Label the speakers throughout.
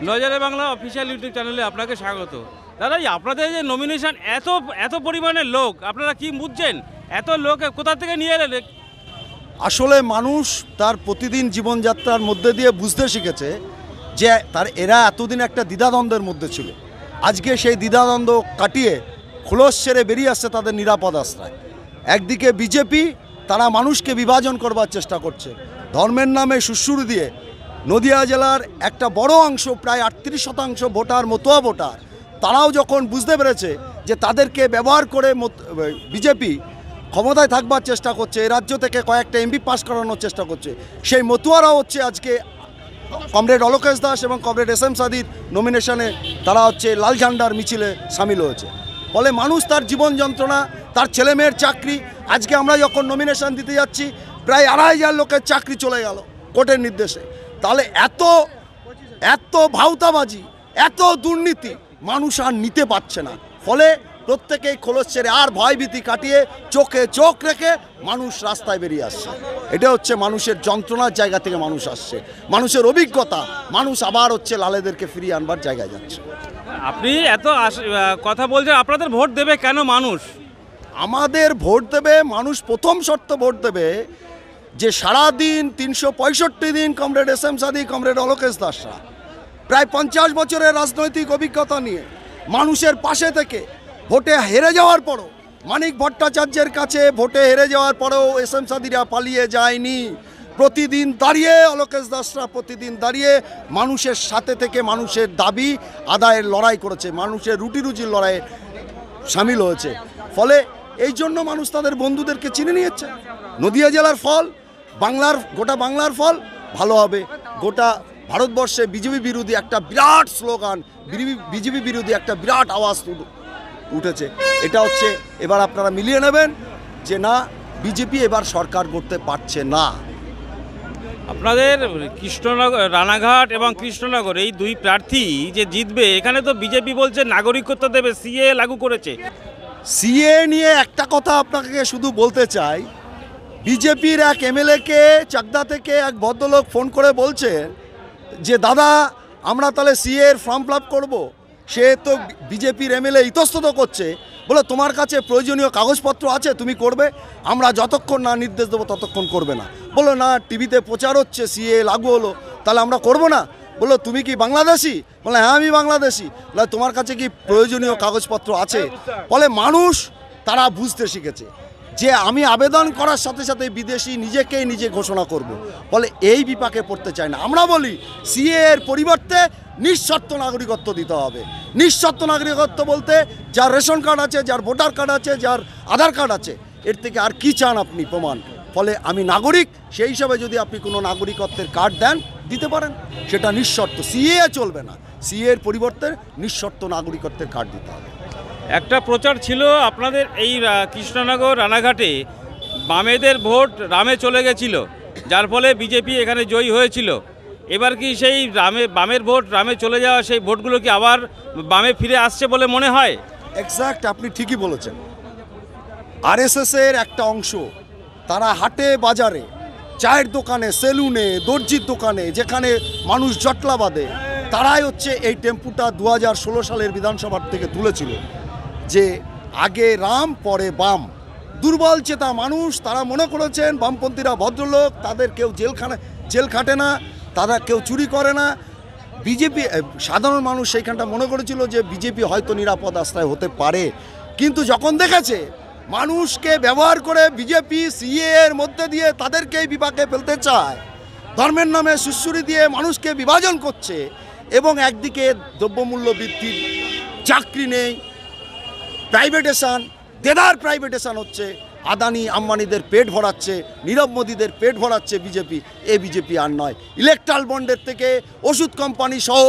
Speaker 1: নজরে Bangla official YouTube চ্যানেলে আপনাকে স্বাগত। দাদা, আপনাদের যে নমিনেশন, এত এত পরিমাণের লোক, আপনারা কি বুঝছেন? এত লোক কোথা থেকে নিয়ে এলেন?
Speaker 2: আসলে মানুষ তার প্রতিদিন জীবনযাত্রার মধ্যে দিয়ে বুঝতে শিখেছে যে এরা এতদিন একটা দ্বিধাদ্বন্দ্বের মধ্যে ছিল। আজকে সেই দ্বিধাদ্বন্দ্ব কাটিয়ে খোলস ছেড়ে বেরিয়ে আসছে তাদের নিরাপদ আশ্রয়। একদিকে বিজেপি, তারা মানুষকে বিভাজন করবার চেষ্টা করছে, ধর্মের নামে সুরসুরি দিয়ে নদিয়া জেলার একটা বড় অংশ, প্রায় 38% ভোটার, মতুয়া ভোটার, তারাও যখন বুঝতে পেরেছে যে তাদেরকে ব্যবহার করে বিজেপি ক্ষমতায় থাকবার চেষ্টা করছে, এ রাজ্য থেকে কয়েকটা এমপি পাস করানোর চেষ্টা করছে, সেই মতুয়ারাও হচ্ছে আজকে কমরেড অলোকেশ দাস এবং কমরেড এস এম সাদির নমিনেশনে তারা হচ্ছে লাল ঝান্ডার মিছিলে সামিল হয়েছে। ফলে মানুষ তার জীবন যন্ত্রণা, তার ছেলেমেয়ের চাকরি, আজকে আমরা যখন নমিনেশন দিতে যাচ্ছি প্রায় 2,500 লোকের চাকরি চলে গেল কোর্টের নির্দেশে। তাহলে এত এত ভাউতাবাজি, এত দুর্নীতি মানুষ আর নিতে পারছে না। ফলে প্রত্যেকেই খোলস ছেড়ে আর ভয়ভীতি কাটিয়ে চোখে চোখ রেখে মানুষ রাস্তায় বেরিয়ে আসছে। এটা হচ্ছে মানুষের যন্ত্রণার জায়গা থেকে মানুষ আসছে, মানুষের অভিজ্ঞতা, মানুষ আবার হচ্ছে লালেদেরকে ফিরিয়ে আনবার জায়গায় যাচ্ছে।
Speaker 1: আপনি এত কথা বলছেন, আপনাদের ভোট দেবে কেন মানুষ?
Speaker 2: আমাদের ভোট দেবে মানুষ, প্রথম শর্ত ভোট দেবে যে সারাদিন 365 দিন কমরেড এস এম সাদি, কমরেড অলোকেশ দাসরা প্রায় 50 বছরের রাজনৈতিক অভিজ্ঞতা নিয়ে মানুষের পাশে থেকে ভোটে হেরে যাওয়ার পরও, মানিক ভট্টাচার্যের কাছে ভোটে হেরে যাওয়ার পরেও এস এম সাদিরা পালিয়ে যায়নি। প্রতিদিন দাঁড়িয়ে অলোকেশ দাসরা প্রতিদিন দাঁড়িয়ে মানুষের সাথে থেকে মানুষের দাবি আদায়ের লড়াই করেছে, মানুষের রুটি রুজির লড়াইয়ে সামিল হয়েছে। ফলে এই জন্য মানুষ তাদের বন্ধুদেরকে চিনে নিয়েছে। নদিয়া জেলার ফল, গোটা বাংলার ফল ভালো হবে। গোটা ভারতবর্ষে বিজেপি বিরোধী একটা বিরাট স্লোগান, বিজেপি বিরোধী একটা বিরাট আওয়াজ উঠেছে। এটা হচ্ছে এবার আপনারা মিলিয়ে নেবেন যে না, বিজেপি এবার সরকার করতে পারছে না।
Speaker 1: আপনাদের কৃষ্ণনগর, রানাঘাট এবং কৃষ্ণনগর, এই দুই প্রার্থী যে জিতবে, এখানে তো বিজেপি বলছে নাগরিকত্ব দেবে, সিএ লাগু করেছে।
Speaker 2: সিএ নিয়ে একটা কথা আপনাকে শুধু বলতে চাই, বিজেপির এক এমএলএকে চাকদা থেকে এক ভদ্রলোক ফোন করে বলছে যে দাদা, আমরা তাহলে সিএ এর ফর্ম ফিল আপ করবো। সে তো বিজেপির এমএলএ ইতস্তত করছে, বলে তোমার কাছে প্রয়োজনীয় কাগজপত্র আছে, তুমি করবে, আমরা যতক্ষণ না নির্দেশ দেবো ততক্ষণ করবে না। বলো না, টিভিতে প্রচার হচ্ছে সিএ লাগু হলো, তাহলে আমরা করব না। বললো তুমি কি বাংলাদেশি? বলে হ্যাঁ আমি বাংলাদেশি। বলে তোমার কাছে কি প্রয়োজনীয় কাগজপত্র আছে? ফলে মানুষ তারা বুঝতে শিখেছে যে আমি আবেদন করার সাথে সাথে বিদেশি নিজেকেই নিজে ঘোষণা করব। ফলে এই বিপাকে পড়তে চায় না। আমরা বলি সিএ এর পরিবর্তে নিঃশর্ত নাগরিকত্ব দিতে হবে। নিঃশর্ত নাগরিকত্ব বলতে যার রেশন কার্ড আছে, যার ভোটার কার্ড আছে, যার আধার কার্ড আছে, এর থেকে আর কি চান আপনি প্রমাণ? ফলে আমি নাগরিক, সেই হিসাবে যদি আপনি কোনো নাগরিকত্বের কার্ড দেন দিতে পারেন, সেটা নিঃশর্ত। সিএ চলবে না, সিএ এর পরিবর্তে নিঃশর্ত নাগরিকত্বের কার্ড দিতে হবে।
Speaker 1: একটা প্রচার ছিল আপনাদের এই কৃষ্ণনগর রানাঘাটে, বামেদের ভোট রামে চলে গেছিল, যার ফলে বিজেপি এখানে জয়ী হয়েছিল। এবার কি সেই বামের ভোট রামে চলে যাওয়া, সেই ভোটগুলো কি আবার বামে ফিরে আসছে বলে মনে হয়?
Speaker 2: এক্স্যাক্ট, আপনি ঠিকই বলেছেন। আরএসএসের একটা অংশ, তারা হাটে বাজারে, চায়ের দোকানে, সেলুনে, দর্জির দোকানে, যেখানে মানুষ জটলা বাঁধে, তারাই হচ্ছে এই টেম্পুটা 2016 সালের বিধানসভার থেকে তুলেছিল যে আগে রাম পরে বাম। দুর্বল চেতা মানুষ, তারা মনে করেছেন বামপন্থীরা ভদ্রলোক, তাদের কেউ জেল খাটে না, তারা কেউ চুরি করে না। বিজেপি, সাধারণ মানুষ সেইখানটা মনে করেছিল যে বিজেপি হয়তো নিরাপদ আশ্রয় হতে পারে। কিন্তু যখন দেখেছে মানুষকে ব্যবহার করে বিজেপি সিএ এর মধ্যে দিয়ে তাদেরকেই বিপাকে ফেলতে চায়, ধর্মের নামে সুরসুরি দিয়ে মানুষকে বিভাজন করছে, এবং একদিকে দ্রব্যমূল্য বৃদ্ধি, চাকরি নেই, প্রাইভেটেশন, দেদার প্রাইভেটেশন হচ্ছে, আদানি আম্বানিদের পেট ভরাচ্ছে, নীরব মোদীদের পেট ভরাচ্ছে বিজেপি। এ বিজেপি আর নয়। ইলেকট্রাল বন্ডের থেকে ওষুধ কোম্পানি সহ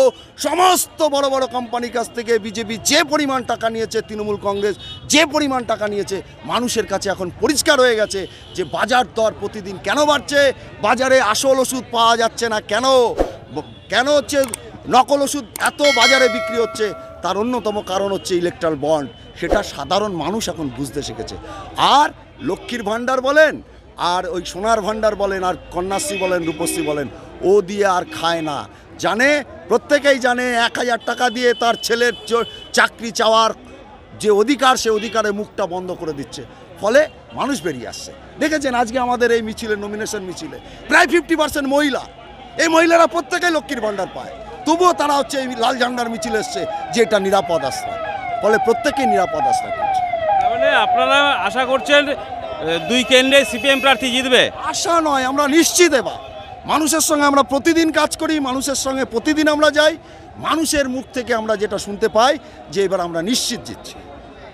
Speaker 2: সমস্ত বড় বড় কোম্পানির কাছ থেকে বিজেপি যে পরিমাণ টাকা নিয়েছে, তৃণমূল কংগ্রেস যে পরিমাণ টাকা নিয়েছে, মানুষের কাছে এখন পরিষ্কার হয়ে গেছে যে বাজার দর প্রতিদিন কেন বাড়ছে, বাজারে আসল ওষুধ পাওয়া যাচ্ছে না কেন, কেন হচ্ছে নকল ওষুধ এত বাজারে বিক্রি হচ্ছে, তার অন্যতম কারণ হচ্ছে ইলেকট্রাল বন্ড। সেটা সাধারণ মানুষ এখন বুঝতে শিখেছে। আর লক্ষ্মীর ভাণ্ডার বলেন, আর ওই সোনার ভাণ্ডার বলেন, আর কন্যাশ্রী বলেন, রূপশ্রী বলেন, ও দিয়ে আর খায় না। জানে, প্রত্যেকেই জানে 1000 টাকা দিয়ে তার ছেলের চাকরি চাওয়ার যে অধিকার, সে অধিকারে মুখটা বন্ধ করে দিচ্ছে। ফলে মানুষ বেরিয়ে আসছে। দেখেছেন আজকে আমাদের এই মিছিলে, নমিনেশন মিছিলে প্রায় 50% মহিলা। এই মহিলারা প্রত্যেকেই লক্ষ্মীর ভাণ্ডার পায়, তবুও তারা হচ্ছে এই লাল ঝান্ডার মিছিলে এসছে যে এটা নিরাপদ আশ্রয়। ফলে প্রত্যেকেই নিরাপদ আশ্রয় করছে।
Speaker 1: তাহলে আপনারা আশা করছেন 2 কেন্দ্রে সিপিএম প্রার্থী জিতবে?
Speaker 2: আশা নয়, আমরা নিশ্চিত। এবার মানুষের সঙ্গে আমরা প্রতিদিন কাজ করি, মানুষের সঙ্গে প্রতিদিন আমরা যাই, মানুষের মুখ থেকে আমরা যেটা শুনতে পাই যে এবার আমরা নিশ্চিত জিতছি।